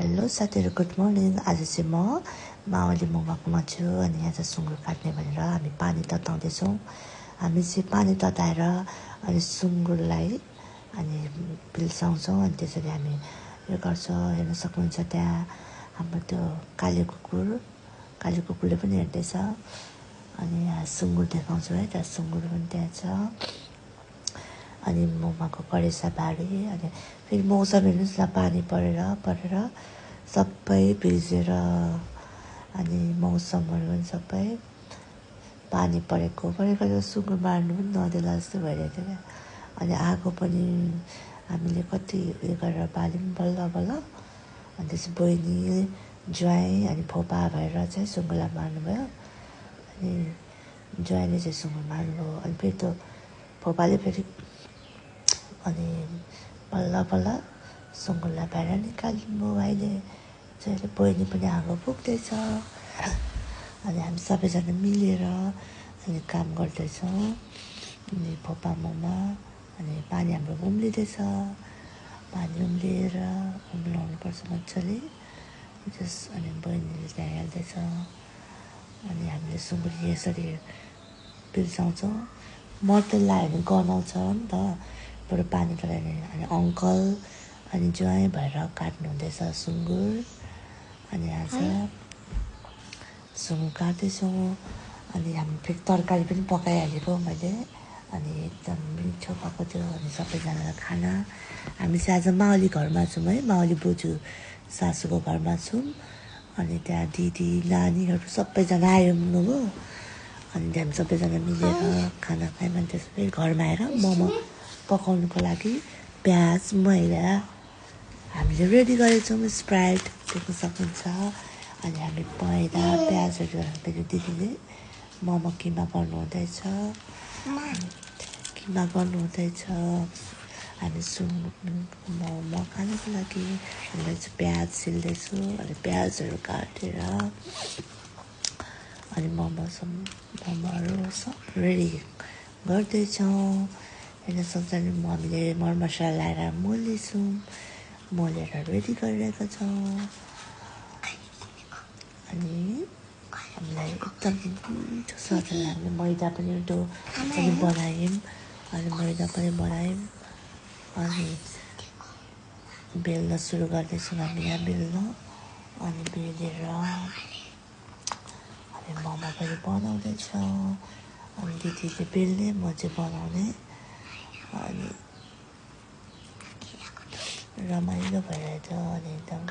Hello साथीहरु, good morning. आज चाहिँ म मावली मोमोमा छु अनि यहाँ चाहिँ सुँगुर काट्ने भनेर हामी पानी तताउँदैछौँ। हामी चाहिँ पानी तताएर अनि सुँगुरलाई अनि पिल्साउँछौँ अनि त्यसरी हामी यो गर्छौँ। हेर्न सक्नुहुन्छ त्यहाँ हाम्रो त्यो काले कुकुरले पनि हेर्दैछ। अनि यहाँ सुँगुर देखाउँछु है, त्यहाँ सुँगुर पनि त्यहाँ छ। अनि मोमोको करेसा बारी अनि फेरि मौसम हेर्नुहोस् न, पानी परेर सबै भिजेर अनि मौसमहरू पनि सबै पानी परेको सुँगुर मार्नु पनि नदेला जस्तो भइरहेको थियो क्या। अनि आगो पनि हामीले कति उयो गरेर बाल्यौँ बल्ल अनि त्यसपछि बहिनी ज्वाइँ अनि फोपा भएर चाहिँ सुँगुरलाई मार्नुभयो। अनि ज्वाइँले चाहिँ सुँगुर मार्नुभयो। अनि फेरि त्यो फोपाले फेरि अनि बल्ल सुँगुरलाई बाहिर निकाल्नुभयो। अहिले चाहिँ बहिनी पनि आगो फुक्दैछ अनि हामी सबैजना मिलेर अनि काम गर्दैछौँ। अनि फोपा मोमा अनि पानी हाम्रो उम्लिँदैछ। पानी उम्लिएर उम्लाउनुपर्छ मजाले अनि बहिनीले त्यहाँ हेर्दैछ। अनि हामीले सुँगुर यसरी पिल्साउँछौँ। मर्तेल लायो भने गनाउँछ नि त, बरु पानी ततायो भने। अनि अङ्कल अनि ज्वाइँ भएर काट्नु हुँदैछ सुँगुर। अनि आज सुँगुर काट्दैछौँ। अनि हामी फेरि तरकारी पनि पकाइहालेको मैले। अनि एकदम मिठो भएको थियो। अनि सबैजनालाई खाना हामी चाहिँ आज मावली घरमा छौँ है, मावली बोजू सासूको घरमा छौँ। अनि त्यहाँ दिदी नानीहरू सबैजना आयो हुनुभयो। अनि हामी सबैजना मिलेर खाना खायौँ। अनि त्यसपछि घरमा आएर मोमो पकाउनुको लागि प्याज मैदा हामीले रेडी गरेछौँ। स्प्राइट देख्न सक्नुहुन्छ। अनि हामी मैदा प्याजहरू मेरो दिदीले मोमो किमा गर्नुहुँदैछ। हामी मोमो खानको लागि हामीले चाहिँ प्याज छिल्दैछु। अनि प्याजहरू काटेर अनि मोमोहरू सब रेडी गर्दैछौँ। हेर्न सक्छ हामीले मरमसला लगाएर मोलेर रेडी गरिरहेका छौँ। अनि हामीलाई एकदम मिठो स्वादले हामीले मैदा पनि बनायौँ। अनि बेल्न सुरु गर्दैछौँ हामी यहाँ बेल्न। अनि बेलेर हामी मोमो पनि बनाउँदैछौँ। अनि दिदीले बेल्ने, म चाहिँ बनाउने। अनि रमाइलो भइरहेछ। अनि एकदम